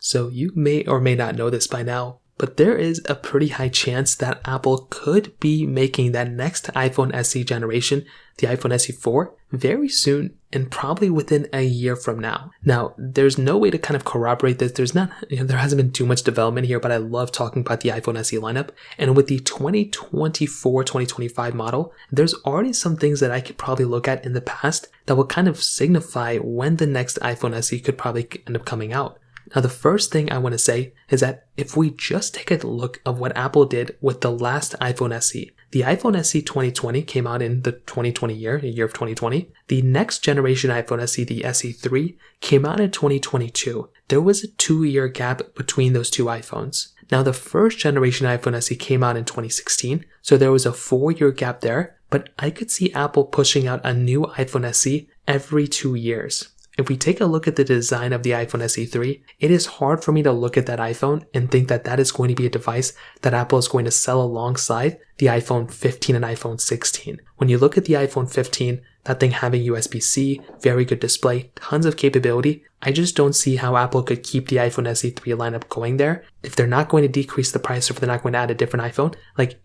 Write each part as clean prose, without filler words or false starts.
So you may or may not know this by now, but there is a pretty high chance that Apple could be making that next iPhone SE generation, the iPhone SE 4, very soon and probably within a year from now. Now, there's no way to kind of corroborate this. There hasn't been too much development here, but I love talking about the iPhone SE lineup. And with the 2024-2025 model, there's already some things that I could probably look at in the past that will kind of signify when the next iPhone SE could probably end up coming out. Now, the first thing I want to say is that if we just take a look of what Apple did with the last iPhone SE, the iPhone SE 2020 came out in the 2020 year, the year of 2020. The next generation iPhone SE, the SE3, came out in 2022. There was a 2-year gap between those two iPhones. Now, the first generation iPhone SE came out in 2016, so there was a 4-year gap there, but I could see Apple pushing out a new iPhone SE every 2 years. If we take a look at the design of the iPhone SE3, it is hard for me to look at that iPhone and think that that is going to be a device that Apple is going to sell alongside the iPhone 15 and iPhone 16. When you look at the iPhone 15, that thing having USB-C, very good display, tons of capability, I just don't see how Apple could keep the iPhone SE3 lineup going there. If they're not going to decrease the price or if they're not going to add a different iPhone,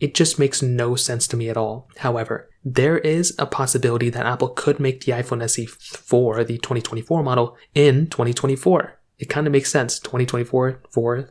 it just makes no sense to me at all. However, there is a possibility that Apple could make the iPhone SE4, the 2024 model, in 2024. It kind of makes sense. 2024,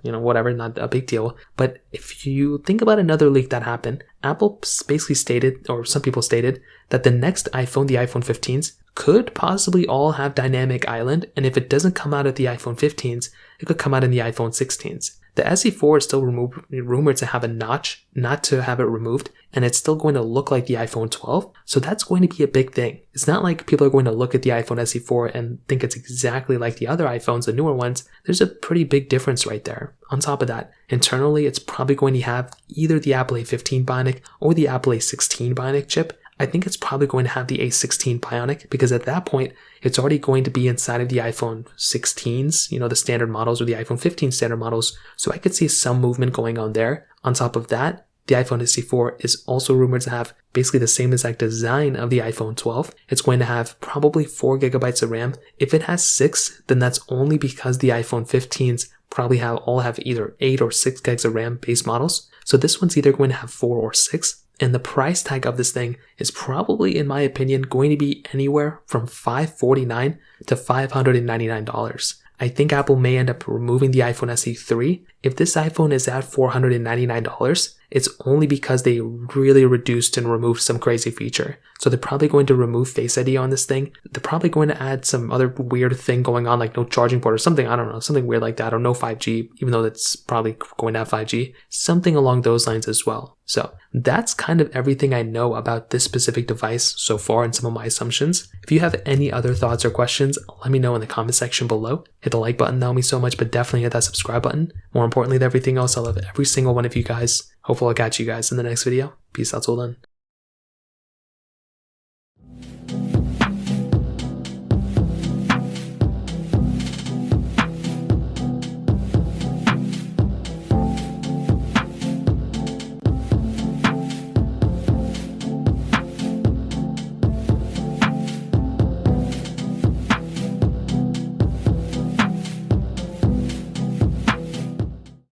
whatever, not a big deal. But if you think about another leak that happened, Apple basically stated, or some people stated, that the next iPhone, the iPhone 15s, could possibly all have dynamic island, and if it doesn't come out of the iPhone 15s, it could come out in the iPhone 16s. The SE4 is still rumored to have a notch, not to have it removed, and it's still going to look like the iPhone 12, so that's going to be a big thing. It's not like people are going to look at the iPhone SE4 and think it's exactly like the other iPhones, the newer ones. There's a pretty big difference right there. On top of that, internally, it's probably going to have either the Apple A15 Bionic or the Apple A16 Bionic chip. I think it's probably going to have the A16 Bionic because at that point, it's already going to be inside of the iPhone 16s, the standard models, or the iPhone 15 standard models. So I could see some movement going on there. On top of that, the iPhone SE4 is also rumored to have basically the same exact design of the iPhone 12. It's going to have probably 4 gigabytes of RAM. If it has 6, then that's only because the iPhone 15s probably all have either 8 or 6 gigs of RAM base models. So this one's either going to have 4 or 6. And the price tag of this thing is probably, in my opinion, going to be anywhere from $549 to $599. I think Apple may end up removing the iPhone SE3. If this iPhone is at $499, it's only because they really reduced and removed some crazy feature. So they're probably going to remove Face ID on this thing. They're probably going to add some other weird thing going on, like no charging port or something. I don't know, something weird like that, or no 5G, even though that's probably going to have 5G. Something along those lines as well. So that's kind of everything I know about this specific device so far and some of my assumptions. If you have any other thoughts or questions, let me know in the comment section below. Hit the like button, that would mean so much, but definitely hit that subscribe button. More importantly than everything else, I love every single one of you guys. Hopefully I'll catch you guys in the next video. Peace out till then.